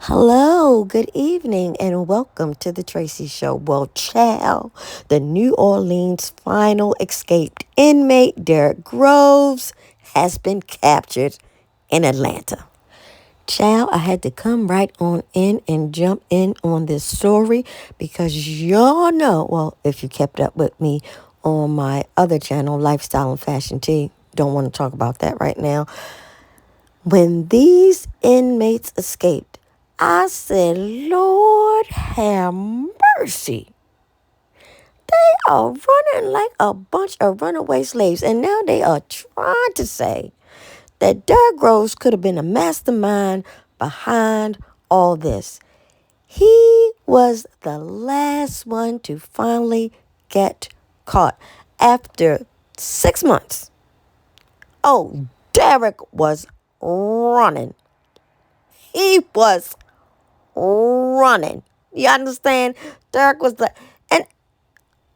Hello, good evening, and welcome to the Tracy Show. Well, child, the New Orleans final escaped inmate Derrick Groves has been captured in Atlanta. Child, I had to come right on in and jump in on this story because y'all know, well, if you kept up with me on my other channel, Lifestyle and Fashion Tea, don't want to talk about that right now. When these inmates escaped, I said, Lord have mercy. They are running like a bunch of runaway slaves. And now they are trying to say that Derrick Groves could have been a mastermind behind all this. He was the last one to finally get caught after 6 months. Oh, Derrick was running. He was running. You understand? Derrick was and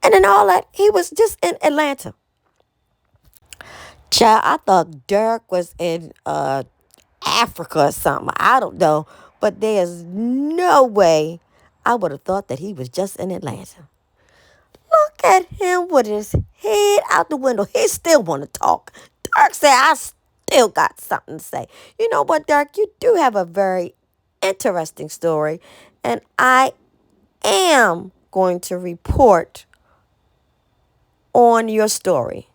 in all that, he was just in Atlanta. Child, I thought Derrick was in Africa or something. I don't know. But there's no way I would have thought that he was just in Atlanta. Look at him with his head out the window. He still want to talk. Derrick said, I still got something to say. You know what, Derrick? You do have a very interesting story. And I am going to report on your story.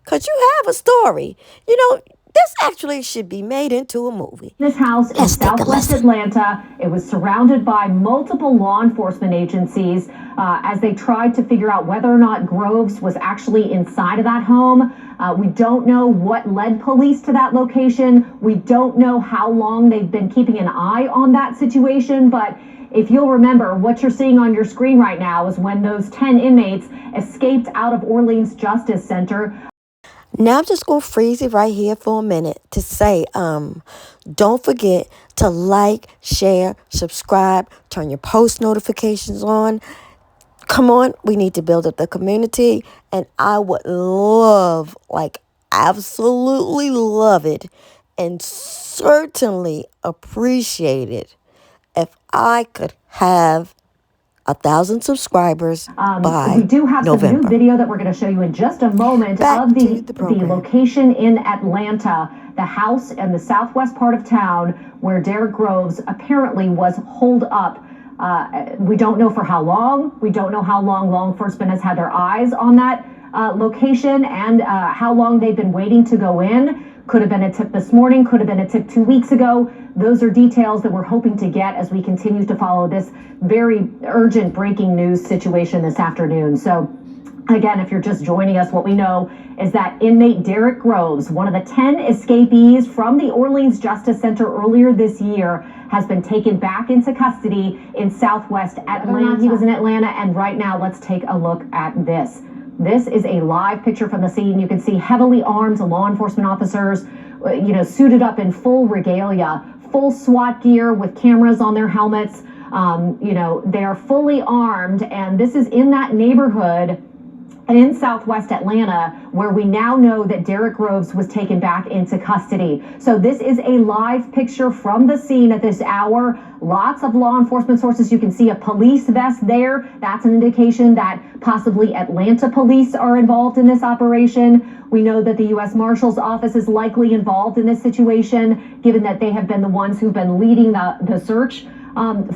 Because you have a story. You know, this actually should be made into a movie. This house in Southwest Atlanta, it was surrounded by multiple law enforcement agencies as they tried to figure out whether or not Groves was actually inside of that home. We don't know what led police to that location. We don't know how long they've been keeping an eye on that situation, but if you'll remember, what you're seeing on your screen right now is when those 10 inmates escaped out of Orleans Justice Center. Now I'm just going to freeze it right here for a minute to say, don't forget to like, share, subscribe, turn your post notifications on. Come on, we need to build up the community, and I would love, like absolutely love it, and certainly appreciate it if I could have 1,000 subscribers by we do have November. some new video that we're going to show you in just a moment of the location in Atlanta, the house in the southwest part of town where Derrick Groves apparently was holed up. We don't know for how long. We don't know how long law enforcement has had their eyes on that location and how long they've been waiting to go in. Could have been a tip this morning, could have been a tip 2 weeks ago. Those are details that we're hoping to get as we continue to follow this very urgent breaking news situation this afternoon. So again, if you're just joining us, what we know is that inmate Derrick Groves, one of the 10 escapees from the Orleans Justice Center earlier this year, has been taken back into custody in Southwest Atlanta. He was in Atlanta, and right now, let's take a look at this. This is a live picture from the scene. You can see heavily armed law enforcement officers, suited up in full regalia, full SWAT gear with cameras on their helmets. They are fully armed, and this is in that neighborhood in Southwest Atlanta, where we now know that Derrick Groves was taken back into custody. So this is a live picture from the scene at this hour. Lots of law enforcement sources. You can see a police vest there. That's an indication that possibly Atlanta police are involved in this operation. We know that the U.S. Marshal's Office is likely involved in this situation, given that they have been the ones who've been leading the search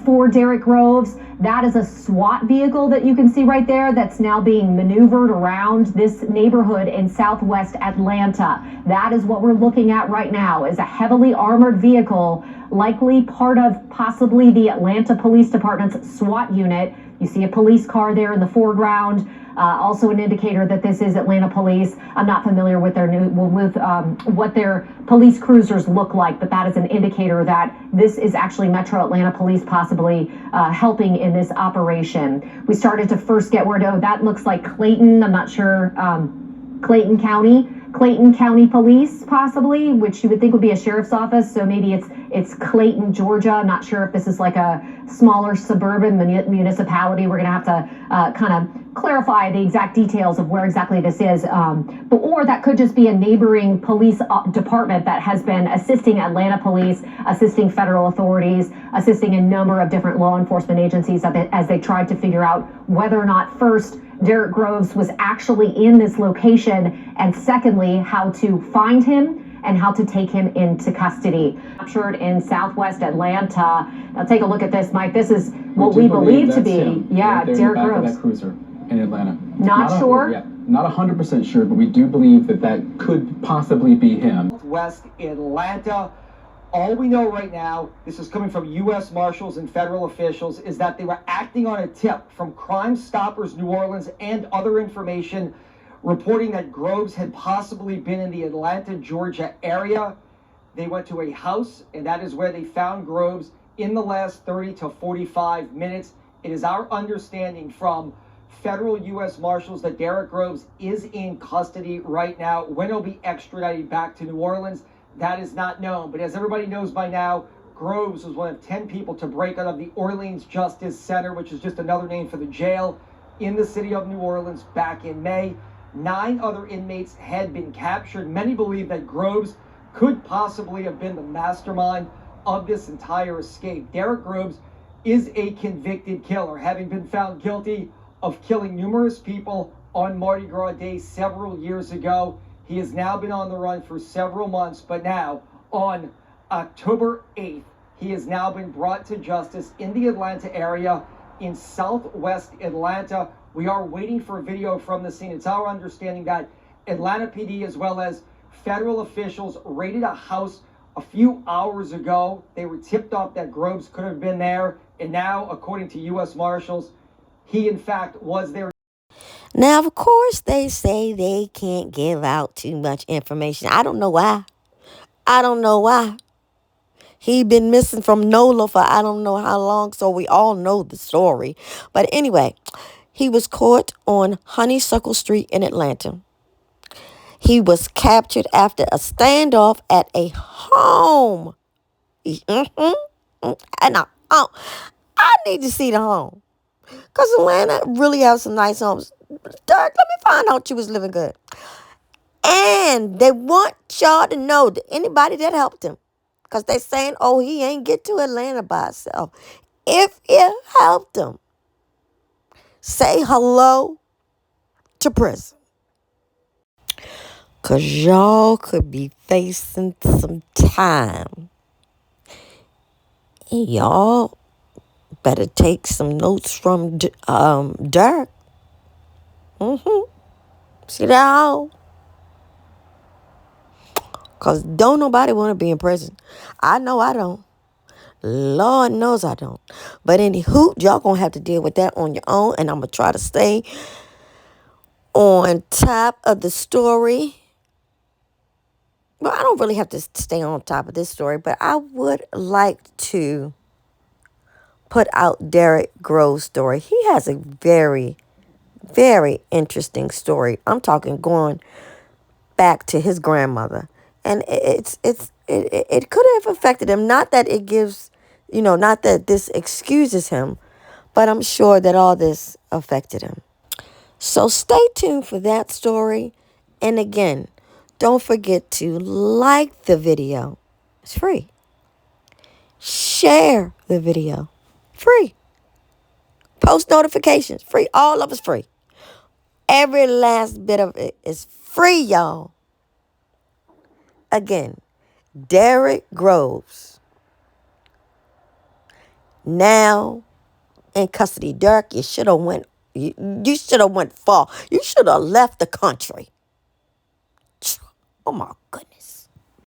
for Derrick Groves. That is a SWAT vehicle that you can see right there that's now being maneuvered around this neighborhood in Southwest Atlanta. That is what we're looking at right now, is a heavily armored vehicle, likely part of possibly the Atlanta Police Department's SWAT unit. You see a police car there in the foreground. Also an indicator that this is Atlanta police. I'm not familiar with what their police cruisers look like, but that is an indicator that this is actually Metro Atlanta police possibly helping in this operation. We started to first get word, that looks like Clayton. I'm not sure, Clayton County Police, possibly, which you would think would be a sheriff's office. So maybe it's Clayton, Georgia. I'm not sure if this is like a smaller suburban municipality. We're going to have to kind of clarify the exact details of where exactly this is, or that could just be a neighboring police department that has been assisting Atlanta police, assisting federal authorities, assisting a number of different law enforcement agencies as they tried to figure out whether or not, first, Derrick Groves was actually in this location, and secondly, how to find him and how to take him into custody. Captured in southwest Atlanta. Now take a look at this, Mike. This is what we believe to be, Derrick Groves. That cruiser in Atlanta. Not sure? Not 100% sure, but we do believe that that could possibly be him. West Atlanta. All we know right now, this is coming from U.S. Marshals and federal officials, is that they were acting on a tip from Crime Stoppers New Orleans and other information reporting that Groves had possibly been in the Atlanta, Georgia area. They went to a house, and that is where they found Groves in the last 30 to 45 minutes. It is our understanding from federal U.S. Marshals that Derrick Groves is in custody right now. When he'll be extradited back to New Orleans, that is not known. But as everybody knows by now, Groves was one of 10 people to break out of the Orleans Justice Center, which is just another name for the jail in the city of New Orleans back in May. 9 other inmates had been captured. Many believe that Groves could possibly have been the mastermind of this entire escape. Derrick Groves is a convicted killer, having been found guilty of killing numerous people on Mardi Gras Day several years ago. He has now been on the run for several months, but now on October 8th, he has now been brought to justice in the Atlanta area in southwest Atlanta. We are waiting for a video from the scene. It's our understanding that Atlanta PD as well as federal officials raided a house a few hours ago. They were tipped off that Groves could have been there, and now, according to U.S. Marshals, he in fact was there. Now, of course, they say they can't give out too much information. I don't know why. I don't know why. He been missing from NOLA for I don't know how long, so we all know the story. But anyway, he was caught on Honeysuckle Street in Atlanta. He was captured after a standoff at a home. And I need to see the home. Because Atlanta really has some nice homes. Dirk, let me find out you was living good. And they want y'all to know that anybody that helped him. Because they saying, oh, he ain't get to Atlanta by himself. If it helped him, say hello to prison. Because y'all could be facing some time. And y'all better take some notes from Dirk. See that how? Because don't nobody want to be in prison. I know I don't. Lord knows I don't. But anywho, y'all going to have to deal with that on your own. And I'm going to try to stay on top of the story. Well, I don't really have to stay on top of this story. But I would like to put out Derrick Groves' story. He has a very, very interesting story. I'm talking going back to his grandmother. And it could have affected him. Not that it gives, not that this excuses him, but I'm sure that all this affected him. So stay tuned for that story. And again, don't forget to like the video. It's free. Share the video. Free. Post notifications. Free. All of it's free. Every last bit of it is free, y'all. Again, Derrick Groves, now in custody. Derrick, you should have went. You should have went far. You should have left the country. Oh my goodness.